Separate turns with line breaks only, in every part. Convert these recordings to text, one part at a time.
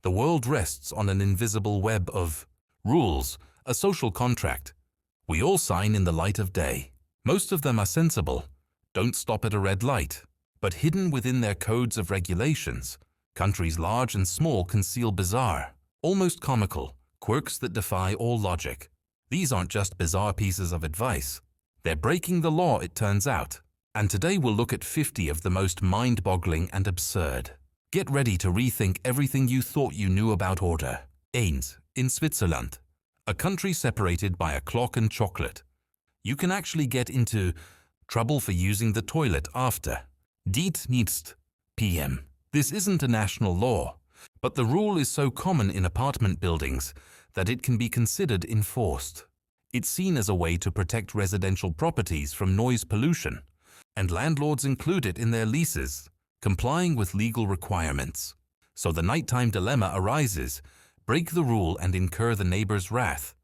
The world rests on an invisible web of rules, a social contract. We all sign in the light of day. Most of them are sensible, don't stop at a red light. But hidden within their codes of regulations, countries large and small conceal bizarre, almost comical, quirks that defy all logic. These aren't just bizarre pieces of advice. They're breaking the law, it turns out. And today we'll look at 50 of the most mind-boggling and absurd. Get ready to rethink everything you thought you knew about order. Ains, in Switzerland, a country separated by a clock and chocolate. You can actually get into trouble for using the toilet after. Diet nicht PM. This isn't a national law, but the rule is so common in apartment buildings that it can be considered enforced. It's seen as a way to protect residential properties from noise pollution, and landlords include it in their leases, complying with legal requirements. So the nighttime dilemma arises: break the rule and incur the neighbor's wrath,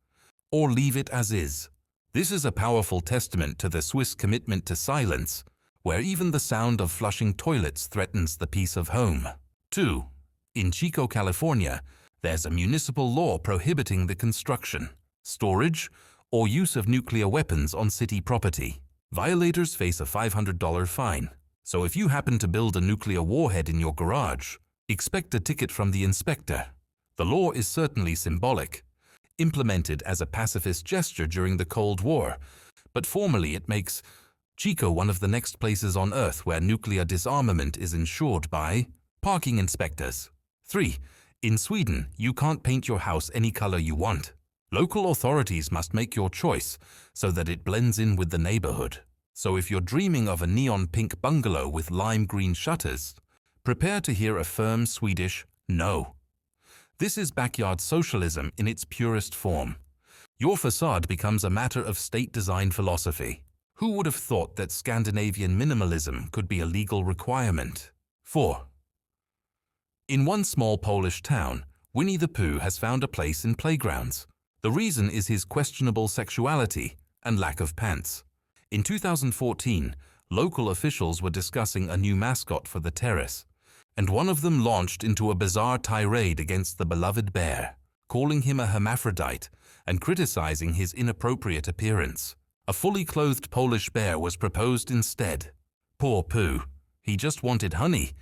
or leave it as is. This is a powerful testament to the Swiss commitment to silence, where even the sound of flushing toilets threatens the peace of home. 2. In Chico, California, there's a municipal law prohibiting the construction, storage, or use of nuclear weapons on city property. Violators face a $500 fine. So if you happen to build a nuclear warhead in your garage, expect a ticket from the inspector. The law is certainly symbolic, implemented as a pacifist gesture during the Cold War, but formally it makes Chico one of the next places on Earth where nuclear disarmament is ensured by parking inspectors. 3. In Sweden, you can't paint your house any color you want. Local authorities must make your choice so that it blends in with the neighborhood. So if you're dreaming of a neon pink bungalow with lime green shutters, prepare to hear a firm Swedish no. This is backyard socialism in its purest form. Your facade becomes a matter of state design philosophy. Who would have thought that Scandinavian minimalism could be a legal requirement? 4. In one small Polish town, Winnie the Pooh has found a place in playgrounds. The reason is his questionable sexuality and lack of pants. In 2014, local officials were discussing a new mascot for the terrace, and one of them launched into a bizarre tirade against the beloved bear, calling him a hermaphrodite and criticizing his inappropriate appearance. A fully clothed Polish bear was proposed instead. Poor Pooh. He just wanted honey,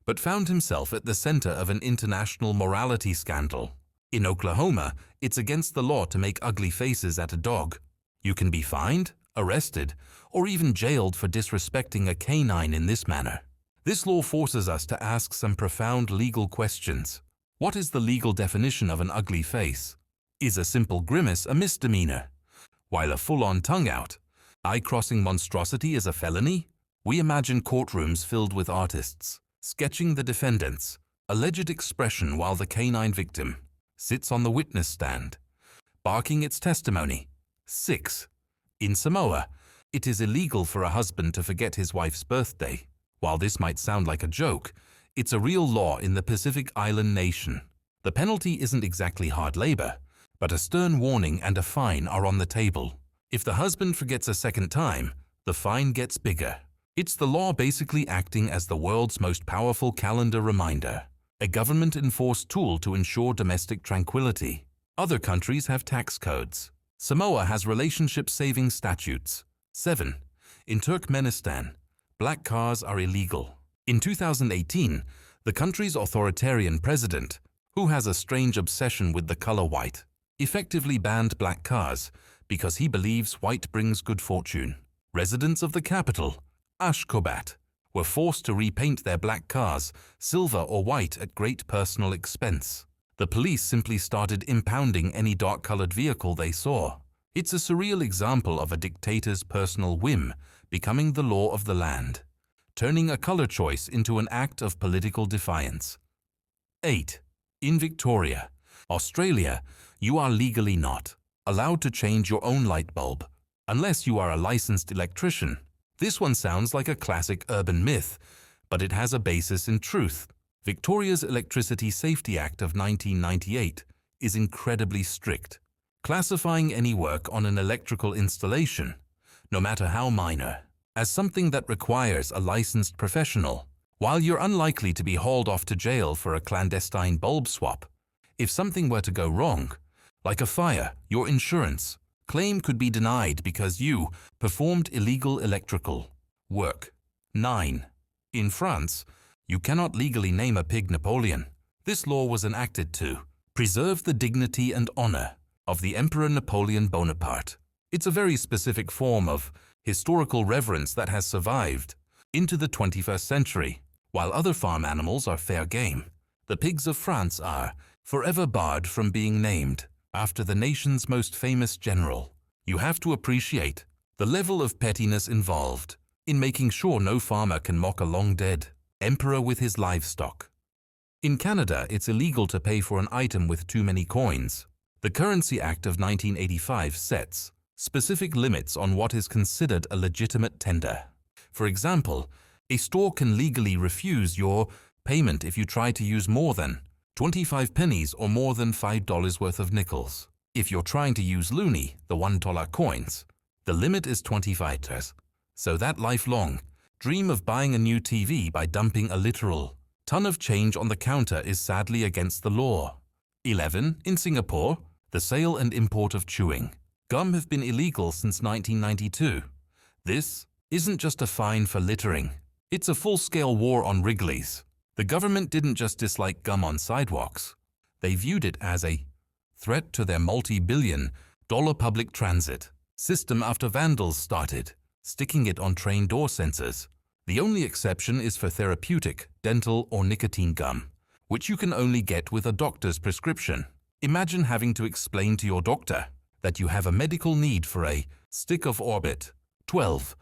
but found himself at the center of an international morality scandal. In Oklahoma, it's against the law to make ugly faces at a dog. You can be fined, arrested, or even jailed for disrespecting a canine in this manner. This law forces us to ask some profound legal questions. What is the legal definition of an ugly face? Is a simple grimace a misdemeanor, while a full-on tongue-out, eye-crossing monstrosity is a felony? We imagine courtrooms filled with artists, sketching the defendant's alleged expression while the canine victim sits on the witness stand, barking its testimony. 6. In Samoa, it is illegal for a husband to forget his wife's birthday. While this might sound like a joke, it's a real law in the Pacific Island nation. The penalty isn't exactly hard labor, but a stern warning and a fine are on the table. If the husband forgets a second time, the fine gets bigger. It's the law basically acting as the world's most powerful calendar reminder, a government-enforced tool to ensure domestic tranquility. Other countries have tax codes. Samoa has relationship-saving statutes. 7. In Turkmenistan, black cars are illegal. In 2018, the country's authoritarian president, who has a strange obsession with the color white, effectively banned black cars because he believes white brings good fortune. Residents of the capital, Ashgabat, were forced to repaint their black cars silver or white at great personal expense. The police simply started impounding any dark-colored vehicle they saw. It's a surreal example of a dictator's personal whim becoming the law of the land, turning a color choice into an act of political defiance. 8. In Victoria, Australia, you are legally not allowed to change your own light bulb unless you are a licensed electrician. This one sounds like a classic urban myth, but it has a basis in truth. Victoria's Electricity Safety Act of 1998 is incredibly strict, classifying any work on an electrical installation, no matter how minor, as something that requires a licensed professional, While you're unlikely to be hauled off to jail for a clandestine bulb swap, if something were to go wrong, like a fire, your insurance claim could be denied because you performed illegal electrical work. 9. In France, you cannot legally name a pig Napoleon. This law was enacted to preserve the dignity and honor of the Emperor Napoleon Bonaparte. It's a very specific form of historical reverence that has survived into the 21st century. While other farm animals are fair game, the pigs of France are forever barred from being named after the nation's most famous general. You have to appreciate the level of pettiness involved in making sure no farmer can mock a long-dead emperor with his livestock. In Canada, it's illegal to pay for an item with too many coins. The Currency Act of 1985 sets specific limits on what is considered a legitimate tender. For example, a store can legally refuse your payment if you try to use more than 25 pennies or more than $5 worth of nickels. If you're trying to use loonie, the $1 coins, the limit is $25. So that lifelong dream of buying a new TV by dumping a literal ton of change on the counter is sadly against the law. 11. In Singapore, the sale and import of chewing gum have been illegal since 1992. This isn't just a fine for littering. It's a full-scale war on Wrigley's. The government didn't just dislike gum on sidewalks. They viewed it as a threat to their multi-billion-dollar public transit system after vandals started sticking it on train door sensors. The only exception is for therapeutic, dental, or nicotine gum, which you can only get with a doctor's prescription. Imagine having to explain to your doctor that you have a medical need for a stick of Orbit. 12.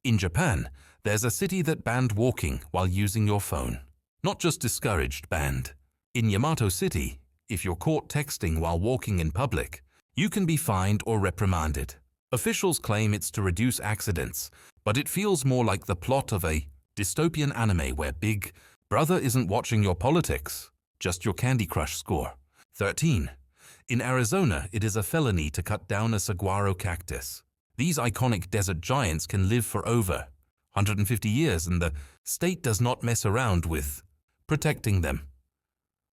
In Japan, there's a city that banned walking while using your phone. Not just discouraged, banned. In Yamato City, if you're caught texting while walking in public, you can be fined or reprimanded. Officials claim it's to reduce accidents, but it feels more like the plot of a dystopian anime where Big Brother isn't watching your politics, just your Candy Crush score. 13. In Arizona, it is a felony to cut down a saguaro cactus. These iconic desert giants can live for over 150 years, and the state does not mess around with protecting them.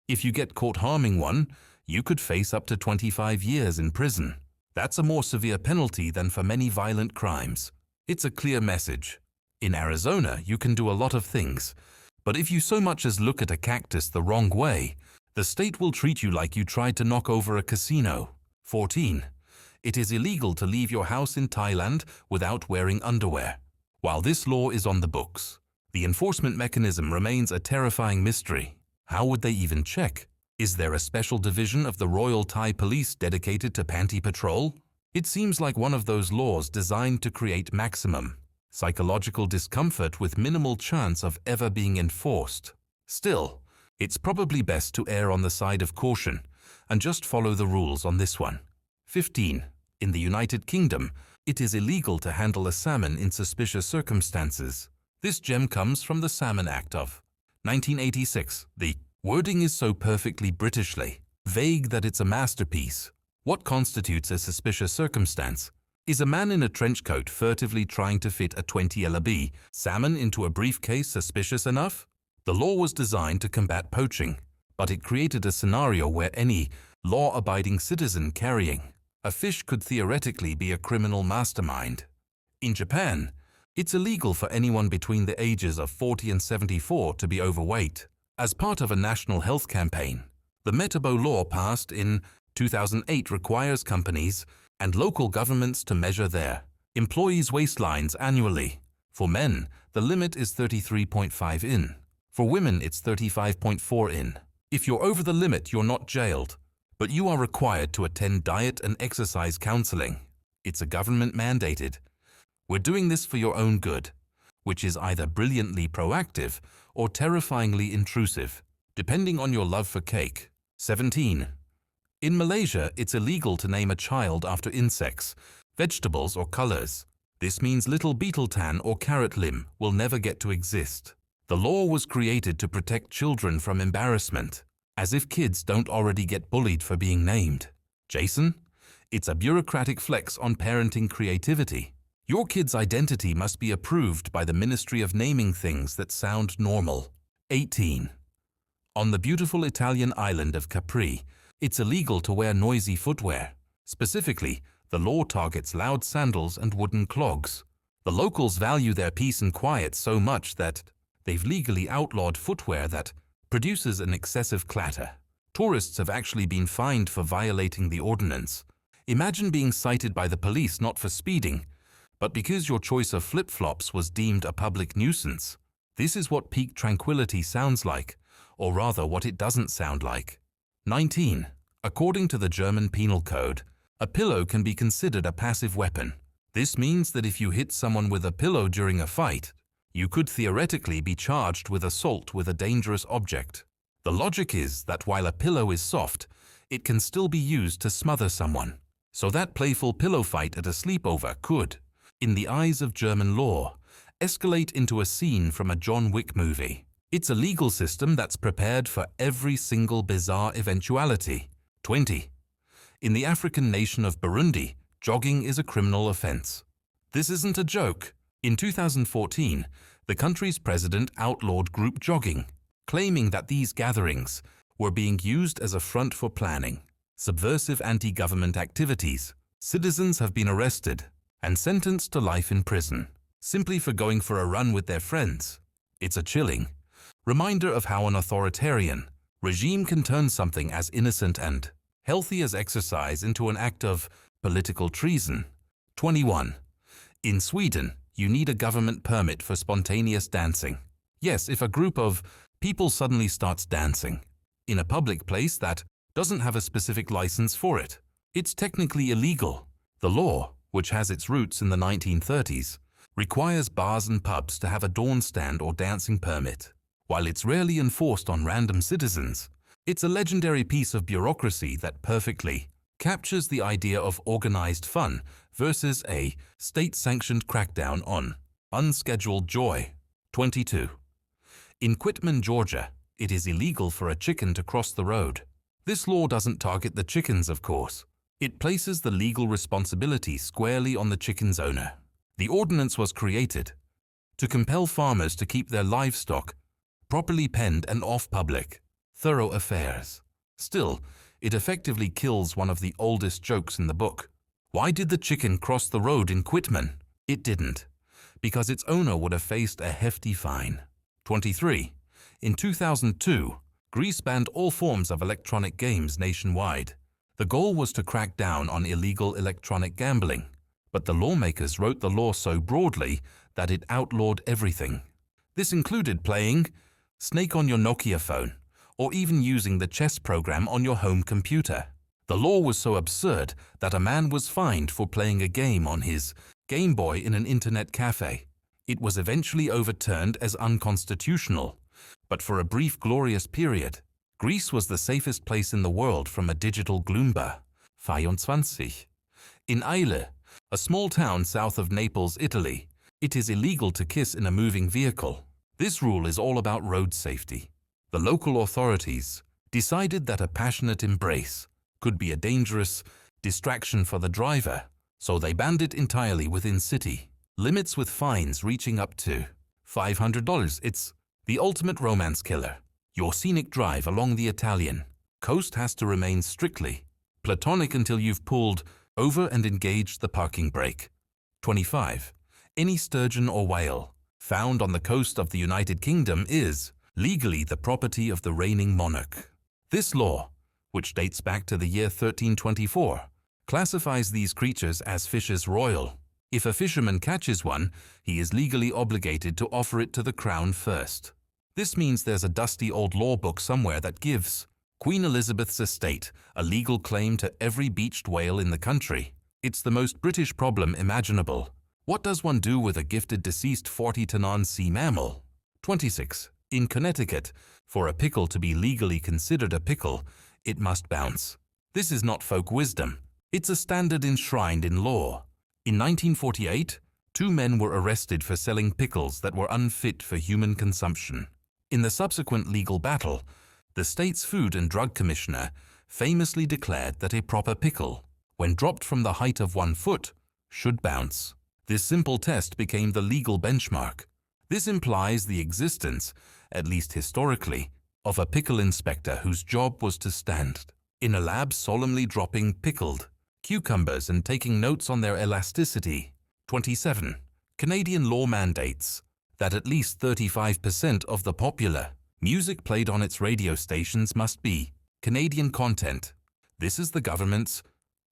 If you get caught harming one, you could face up to 25 years in prison. That's a more severe penalty than for many violent crimes. It's a clear message. In Arizona, you can do a lot of things, but if you so much as look at a cactus the wrong way, the state will treat you like you tried to knock over a casino. 14. It is illegal to leave your house in Thailand without wearing underwear. While this law is on the books, the enforcement mechanism remains a terrifying mystery. How would they even check? Is there a special division of the Royal Thai Police dedicated to panty patrol? It seems like one of those laws designed to create maximum psychological discomfort with minimal chance of ever being enforced. Still, it's probably best to err on the side of caution and just follow the rules on this one. 15. In the United Kingdom, it is illegal to handle a salmon in suspicious circumstances. This gem comes from the Salmon Act of 1986. The wording is so perfectly Britishly vague that it's a masterpiece. What constitutes a suspicious circumstance? Is a man in a trench coat furtively trying to fit a 20 lb salmon into a briefcase suspicious enough? The law was designed to combat poaching, but it created a scenario where any law-abiding citizen carrying a fish could theoretically be a criminal mastermind. In Japan, it's illegal for anyone between the ages of 40 and 74 to be overweight. As part of a national health campaign, the Metabo law passed in 2008 requires companies and local governments to measure their employees' waistlines annually. For men, the limit is 33.5 in. For women, it's 35.4 in. If you're over the limit, you're not jailed, but you are required to attend diet and exercise counseling. It's a government-mandated. We're doing this for your own good, which is either brilliantly proactive or terrifyingly intrusive, depending on your love for cake. 17. In Malaysia, it's illegal to name a child after insects, vegetables, or colors. This means little beetle tan or carrot limb will never get to exist. The law was created to protect children from embarrassment, as if kids don't already get bullied for being named. Jason? It's a bureaucratic flex on parenting creativity. Your kid's identity must be approved by the Ministry of naming things that sound normal. 18. On the beautiful Italian island of Capri, it's illegal to wear noisy footwear. Specifically, the law targets loud sandals and wooden clogs. The locals value their peace and quiet so much that they've legally outlawed footwear that produces an excessive clatter. Tourists have actually been fined for violating the ordinance. Imagine being cited by the police not for speeding, but because your choice of flip-flops was deemed a public nuisance. This is what peak tranquility sounds like, or rather what it doesn't sound like. 19. According to the German Penal Code, a pillow can be considered a passive weapon. This means that if you hit someone with a pillow during a fight, you could theoretically be charged with assault with a dangerous object. The logic is that while a pillow is soft, it can still be used to smother someone. So that playful pillow fight at a sleepover could, in the eyes of German law, escalate into a scene from a John Wick movie. It's a legal system that's prepared for every single bizarre eventuality. 20. In the African nation of Burundi, jogging is a criminal offense. This isn't a joke. In 2014, the country's president outlawed group jogging, claiming that these gatherings were being used as a front for planning subversive anti-government activities. Citizens have been arrested and sentenced to life in prison, simply for going for a run with their friends. It's a chilling reminder of how an authoritarian regime can turn something as innocent and healthy as exercise into an act of political treason. 21. In Sweden, you need a government permit for spontaneous dancing. Yes, if a group of people suddenly starts dancing in a public place that doesn't have a specific license for it, it's technically illegal. The law, which has its roots in the 1930s, requires bars and pubs to have a dawn stand or dancing permit. While it's rarely enforced on random citizens, it's a legendary piece of bureaucracy that perfectly captures the idea of organized fun versus a state-sanctioned crackdown on unscheduled joy. 22. In Quitman, Georgia, it is illegal for a chicken to cross the road. This law doesn't target the chickens, of course. It places the legal responsibility squarely on the chicken's owner. The ordinance was created to compel farmers to keep their livestock properly penned and off public thoroughfares. Still, it effectively kills one of the oldest jokes in the book. Why did the chicken cross the road in Quitman? It didn't, because its owner would have faced a hefty fine. 23. In 2002, Greece banned all forms of electronic games nationwide. The goal was to crack down on illegal electronic gambling, but the lawmakers wrote the law so broadly that it outlawed everything. This included playing Snake on your Nokia phone, or even using the chess program on your home computer. The law was so absurd that a man was fined for playing a game on his Game Boy in an internet cafe. It was eventually overturned as unconstitutional, but for a brief glorious period, Greece was the safest place in the world from a digital Gloomba. 24. In Eile, a small town south of Naples, Italy, it is illegal to kiss in a moving vehicle. This rule is all about road safety. The local authorities decided that a passionate embrace could be a dangerous distraction for the driver, so they banned it entirely within city limits with fines reaching up to $500. It's the ultimate romance killer. Your scenic drive along the Italian coast has to remain strictly platonic until you've pulled over and engaged the parking brake. 25. Any sturgeon or whale found on the coast of the United Kingdom is legally the property of the reigning monarch. This law, which dates back to the year 1324, classifies these creatures as fishes royal. If a fisherman catches one, he is legally obligated to offer it to the crown first. This means there's a dusty old law book somewhere that gives Queen Elizabeth's estate a legal claim to every beached whale in the country. It's the most British problem imaginable. What does one do with a gifted deceased 40-ton sea mammal? 26. In Connecticut, for a pickle to be legally considered a pickle, it must bounce. This is not folk wisdom. It's a standard enshrined in law. In 1948, 2 men were arrested for selling pickles that were unfit for human consumption. In the subsequent legal battle, the state's Food and Drug Commissioner famously declared that a proper pickle, when dropped from the height of 1 foot, should bounce. This simple test became the legal benchmark. This implies the existence, at least historically, of a pickle inspector whose job was to stand in a lab solemnly dropping pickled cucumbers and taking notes on their elasticity. 27. Canadian law mandates that at least 35% of the popular music played on its radio stations must be Canadian content. This is the government's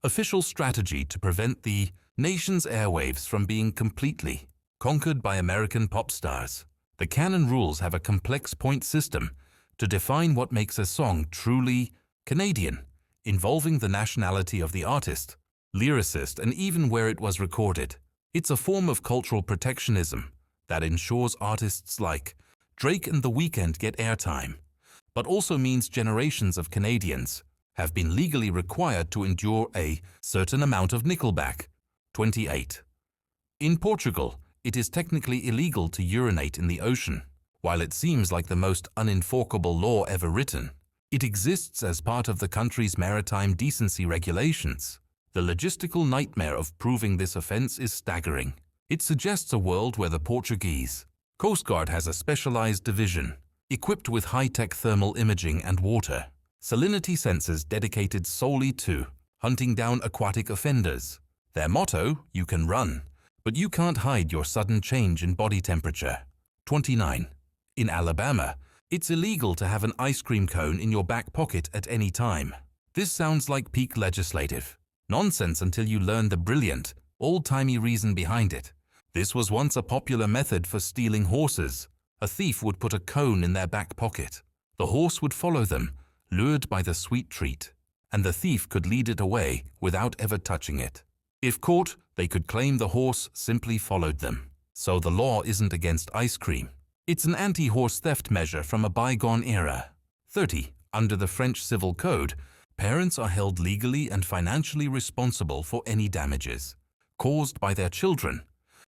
official strategy to prevent the nation's airwaves from being completely conquered by American pop stars. The canon rules have a complex point system to define what makes a song truly Canadian, involving the nationality of the artist, lyricist, and even where it was recorded. It's a form of cultural protectionism that ensures artists like Drake and The Weeknd get airtime, but also means generations of Canadians have been legally required to endure a certain amount of Nickelback. 28. In Portugal, it is technically illegal to urinate in the ocean. While it seems like the most unenforceable law ever written, it exists as part of the country's maritime decency regulations. The logistical nightmare of proving this offense is staggering. It suggests a world where the Portuguese Coast Guard has a specialized division equipped with high-tech thermal imaging and water salinity sensors dedicated solely to hunting down aquatic offenders. Their motto, you can run, but you can't hide your sudden change in body temperature. 29. In Alabama, it's illegal to have an ice cream cone in your back pocket at any time. This sounds like peak legislative nonsense until you learn the brilliant, old-timey reason behind it. This was once a popular method for stealing horses. A thief would put a cone in their back pocket. The horse would follow them, lured by the sweet treat, and the thief could lead it away without ever touching it. If caught, they could claim the horse simply followed them. So the law isn't against ice cream. It's an anti-horse theft measure from a bygone era. 30. Under the French Civil Code, parents are held legally and financially responsible for any damages caused by their children,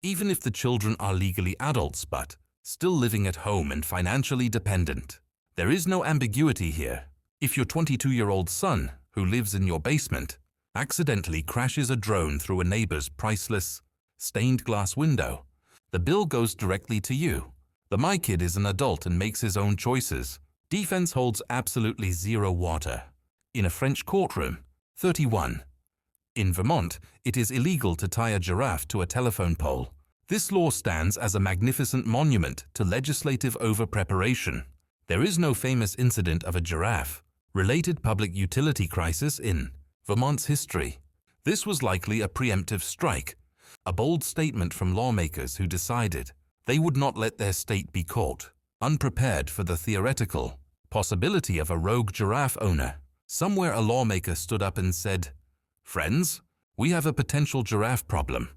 even if the children are legally adults but still living at home and financially dependent. There is no ambiguity here. If your 22-year-old son, who lives in your basement, accidentally crashes a drone through a neighbor's priceless, stained glass window, the bill goes directly to you. My kid is an adult and makes his own choices. Defense holds absolutely zero water. In a French courtroom. 31. In Vermont, it is illegal to tie a giraffe to a telephone pole. This law stands as a magnificent monument to legislative over-preparation. There is no famous incident of a giraffe-related public utility crisis in Vermont's history. This was likely a preemptive strike, a bold statement from lawmakers who decided they would not let their state be caught, unprepared for the theoretical possibility of a rogue giraffe owner. Somewhere a lawmaker stood up and said, "Friends, we have a potential giraffe problem."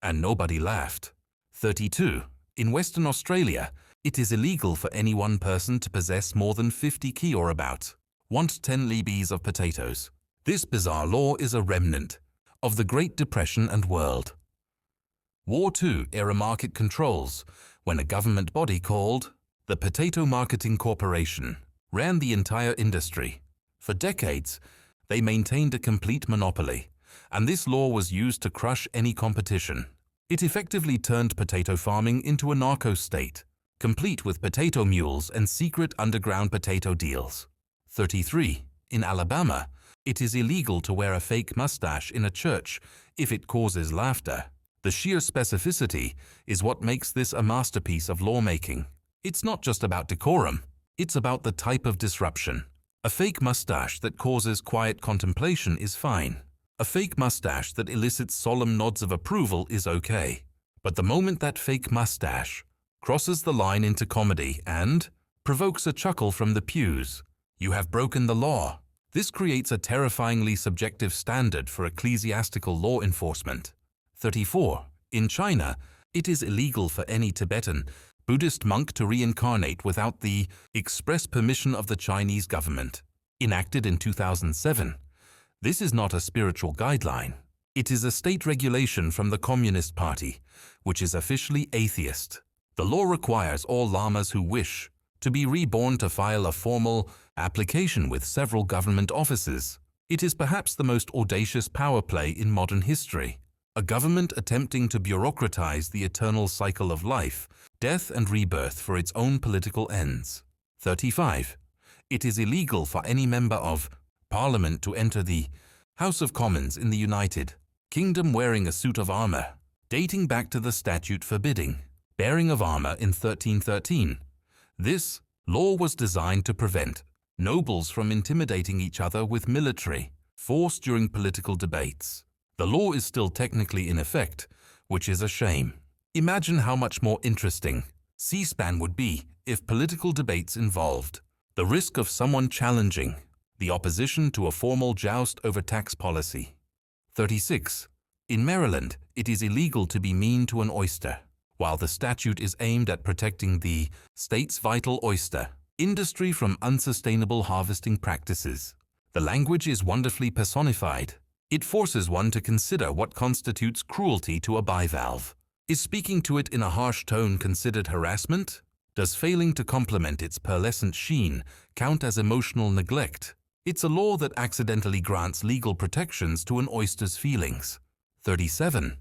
And nobody laughed. 32. In Western Australia, it is illegal for any one person to possess more than 50 ki or about 1 to 10 libs of potatoes. This bizarre law is a remnant of the Great Depression and World War II era market controls, when a government body called the Potato Marketing Corporation ran the entire industry. For decades, they maintained a complete monopoly, and this law was used to crush any competition. It effectively turned potato farming into a narco state, complete with potato mules and secret underground potato deals. 33. In Alabama, it is illegal to wear a fake mustache in a church if it causes laughter. The sheer specificity is what makes this a masterpiece of lawmaking. It's not just about decorum, it's about the type of disruption. A fake mustache that causes quiet contemplation is fine. A fake mustache that elicits solemn nods of approval is okay. But the moment that fake mustache crosses the line into comedy and provokes a chuckle from the pews, you have broken the law. This creates a terrifyingly subjective standard for ecclesiastical law enforcement. 34. In China, it is illegal for any Tibetan Buddhist monk to reincarnate without the express permission of the Chinese government. Enacted in 2007, this is not a spiritual guideline. It is a state regulation from the Communist Party, which is officially atheist. The law requires all lamas who wish to be reborn to file a formal application with several government offices. It is perhaps the most audacious power play in modern history. a government attempting to bureaucratize the eternal cycle of life, death and rebirth for its own political ends. 35. It is illegal for any member of Parliament to enter the House of Commons in the United Kingdom wearing a suit of armor, dating back to the statute forbidding bearing of armor in 1313. This law was designed to prevent nobles from intimidating each other with military force during political debates. The law is still technically in effect, which is a shame. Imagine how much more interesting C-SPAN would be if political debates involved the risk of someone challenging the opposition to a formal joust over tax policy. 36. In Maryland, it is illegal to be mean to an oyster. While the statute is aimed at protecting the state's vital oyster industry from unsustainable harvesting practices, the language is wonderfully personified. It forces one to consider what constitutes cruelty to a bivalve. Is speaking to it in a harsh tone considered harassment? Does failing to compliment its pearlescent sheen count as emotional neglect? It's a law that accidentally grants legal protections to an oyster's feelings. 37.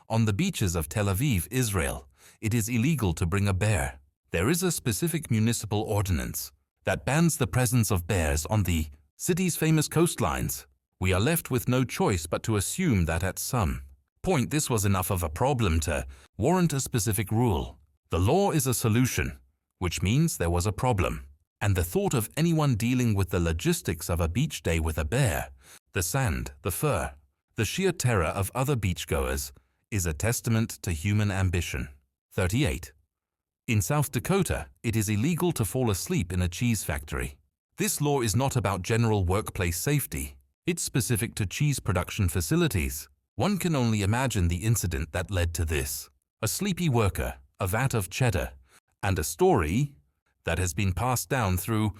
On the beaches of Tel Aviv, Israel, it is illegal to bring a bear. There is a specific municipal ordinance that bans the presence of bears on the city's famous coastlines. We are left with no choice but to assume that at some point this was enough of a problem to warrant a specific rule. The law is a solution, which means there was a problem. And the thought of anyone dealing with the logistics of a beach day with a bear, the sand, the fur, the sheer terror of other beachgoers, is a testament to human ambition. 38. In South Dakota, it is illegal to fall asleep in a cheese factory. This law is not about general workplace safety. It's specific to cheese production facilities. One can only imagine the incident that led to this. A sleepy worker, a vat of cheddar, and a story that has been passed down through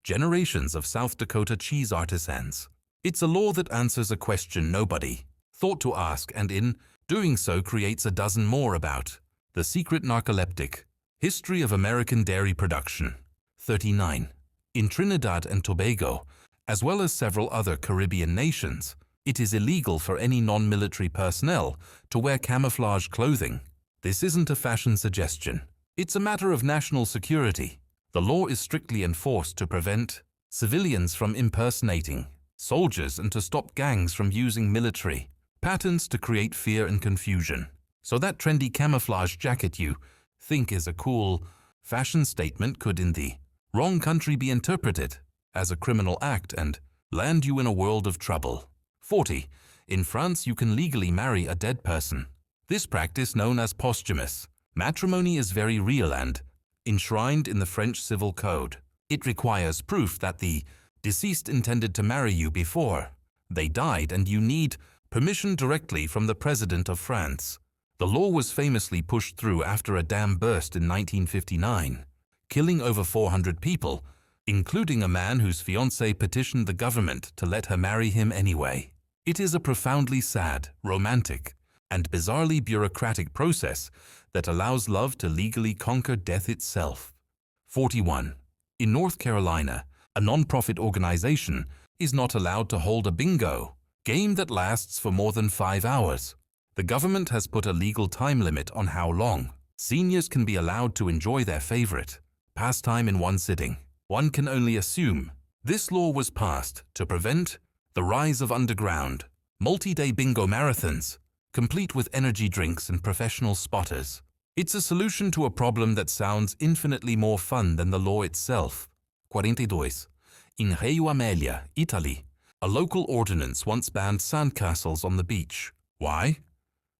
generations of South Dakota cheese artisans. It's a law that answers a question nobody thought to ask, and in doing so creates a dozen more about the secret narcoleptic history of American dairy production. 39. In Trinidad and Tobago, as well as several other Caribbean nations, it is illegal for any non-military personnel to wear camouflage clothing. This isn't a fashion suggestion. It's a matter of national security. The law is strictly enforced to prevent civilians from impersonating soldiers and to stop gangs from using military patterns to create fear and confusion. So that trendy camouflage jacket you think is a cool fashion statement could in the wrong country be interpreted as a criminal act and land you in a world of trouble. 40. In France, you can legally marry a dead person. This practice, known as posthumous matrimony, is very real and enshrined in the French Civil Code. It requires proof that the deceased intended to marry you before they died, and you need permission directly from the President of France. The law was famously pushed through after a dam burst in 1959, killing over 400 people, including a man whose fiancée petitioned the government to let her marry him anyway. It is a profoundly sad, romantic, and bizarrely bureaucratic process that allows love to legally conquer death itself. 41. In North Carolina, a non-profit organization is not allowed to hold a bingo game that lasts for more than 5 hours. The government has put a legal time limit on how long seniors can be allowed to enjoy their favorite pastime in one sitting. One can only assume this law was passed to prevent the rise of underground, multi-day bingo marathons, complete with energy drinks and professional spotters. It's a solution to a problem that sounds infinitely more fun than the law itself. 42. In Reggio Emilia, Italy, a local ordinance once banned sandcastles on the beach. Why?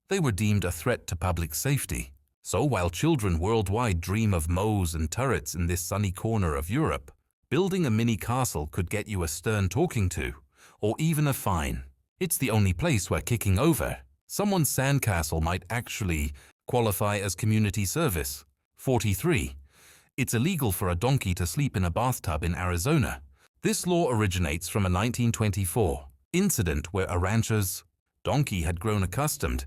They were deemed a threat to public safety. So while children worldwide dream of mows and turrets in this sunny corner of Europe, building a mini castle could get you a stern talking to, or even a fine. It's the only place where kicking over someone's sandcastle might actually qualify as community service. 43. It's illegal for a donkey to sleep in a bathtub in Arizona. This law originates from a 1924 incident where a rancher's donkey had grown accustomed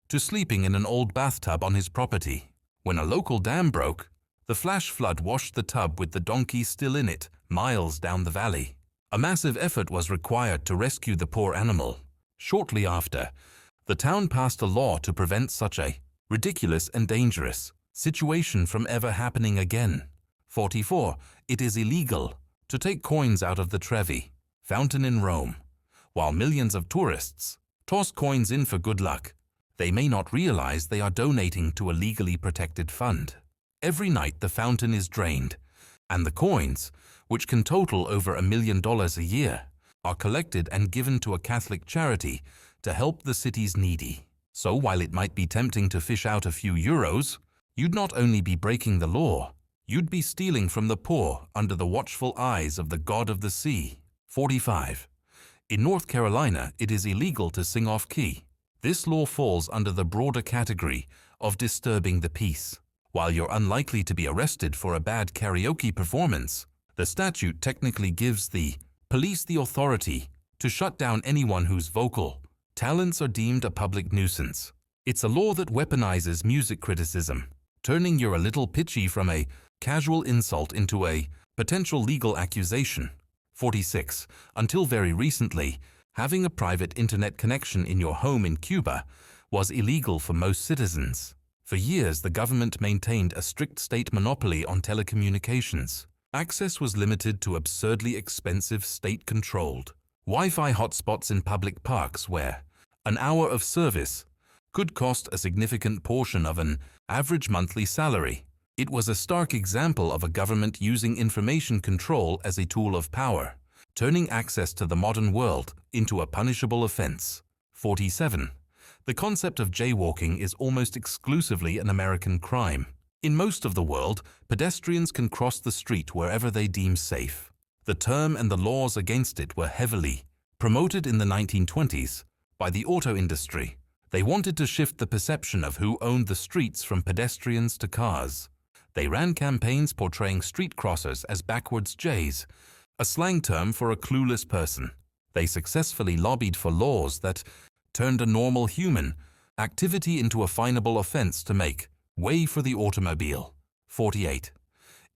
to sleeping in an old bathtub on his property. When a local dam broke, the flash flood washed the tub with the donkey still in it, miles down the valley. A massive effort was required to rescue the poor animal. Shortly after, The town passed a law to prevent such a ridiculous and dangerous situation from ever happening again. 44. It is illegal to take coins out of the Trevi fountain in Rome. While millions of tourists toss coins in for good luck, they may not realize they are donating to a legally protected fund. Every night the fountain is drained, and the coins, which can total over $1 million a year, are collected and given to a Catholic charity to help the city's needy. So while it might be tempting to fish out a few euros, you'd not only be breaking the law, you'd be stealing from the poor under the watchful eyes of the God of the sea. 45. In North Carolina, it is illegal to sing off-key. This law falls under the broader category of disturbing the peace. While you're unlikely to be arrested for a bad karaoke performance, the statute technically gives the police the authority to shut down anyone whose vocal talents are deemed a public nuisance. It's a law that weaponizes music criticism, turning your a little pitchy from a casual insult into a potential legal accusation. 46. Until very recently, having a private internet connection in your home in Cuba was illegal for most citizens. For years, the government maintained a strict state monopoly on telecommunications. Access was limited to absurdly expensive state-controlled Wi-Fi hotspots in public parks where an hour of service could cost a significant portion of an average monthly salary. It was a stark example of a government using information control as a tool of power, turning access to the modern world into a punishable offense. 47. The concept of jaywalking is almost exclusively an American crime. In most of the world, pedestrians can cross the street wherever they deem safe. The term and the laws against it were heavily promoted in the 1920s by the auto industry. They wanted to shift the perception of who owned the streets from pedestrians to cars. They ran campaigns portraying street crossers as backwards jays, a slang term for a clueless person. They successfully lobbied for laws that turned a normal human activity into a finable offense to make way for the automobile. 48.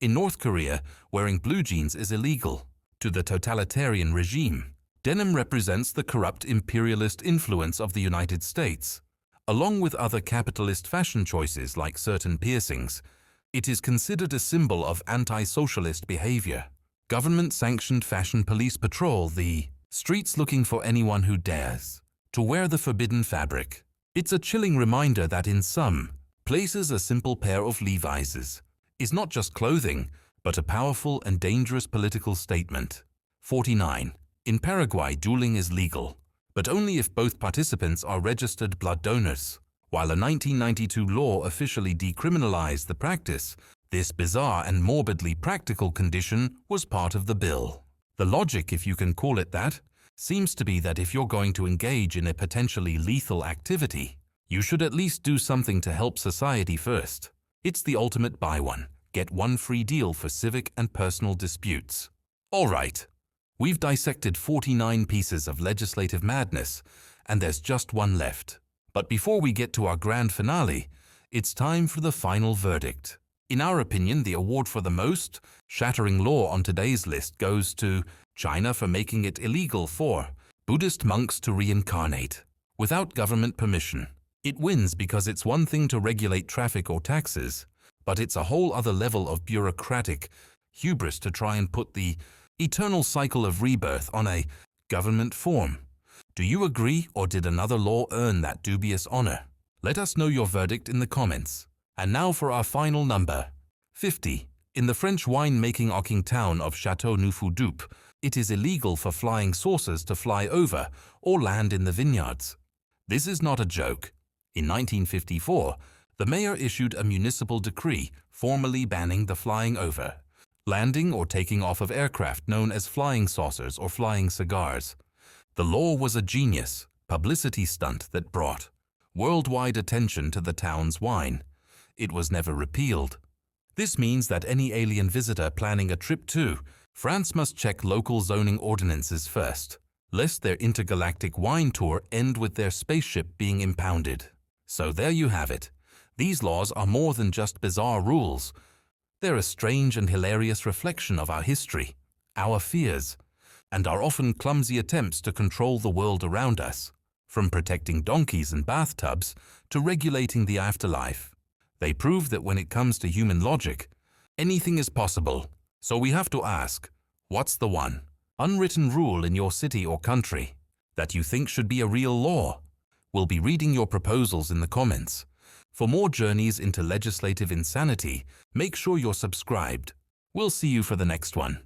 In North Korea, wearing blue jeans is illegal. To the totalitarian regime, denim represents the corrupt imperialist influence of the United States. Along with other capitalist fashion choices like certain piercings, it is considered a symbol of anti-socialist behavior. Government-sanctioned fashion police patrol the streets looking for anyone who dares to wear the forbidden fabric. It's a chilling reminder that in some places a simple pair of Levi's is not just clothing, but a powerful and dangerous political statement. 49. In Paraguay, dueling is legal, but only if both participants are registered blood donors. While a 1992 law officially decriminalized the practice, this bizarre and morbidly practical condition was part of the bill. The logic, if you can call it that, seems to be that if you're going to engage in a potentially lethal activity, you should at least do something to help society first. It's the ultimate buy one, get one free deal for civic and personal disputes. All right, we've dissected 49 pieces of legislative madness, and there's just one left. But before we get to our grand finale, it's time for the final verdict. In our opinion, the award for the most shattering law on today's list goes to China for making it illegal for Buddhist monks to reincarnate without government permission. It wins because it's one thing to regulate traffic or taxes, but it's a whole other level of bureaucratic hubris to try and put the eternal cycle of rebirth on a government form. Do you agree, or did another law earn that dubious honor? Let us know your verdict in the comments. And now for our final number. 50. In the French wine-making Oking town of Châteauneuf-du-Pape, it is illegal for flying saucers to fly over or land in the vineyards. This is not a joke. In 1954, the mayor issued a municipal decree formally banning the flying over, landing or taking off of aircraft known as flying saucers or flying cigars. The law was a genius publicity stunt that brought worldwide attention to the town's wine. It was never repealed. This means that any alien visitor planning a trip to France must check local zoning ordinances first, lest their intergalactic wine tour end with their spaceship being impounded. So there you have it. These laws are more than just bizarre rules. They're a strange and hilarious reflection of our history, our fears, and our often clumsy attempts to control the world around us. from protecting donkeys and bathtubs to regulating the afterlife. They prove that when it comes to human logic, anything is possible. So we have to ask, what's the one unwritten rule in your city or country that you think should be a real law? We'll be reading your proposals in the comments. For more journeys into legislative insanity, make sure you're subscribed. We'll see you for the next one.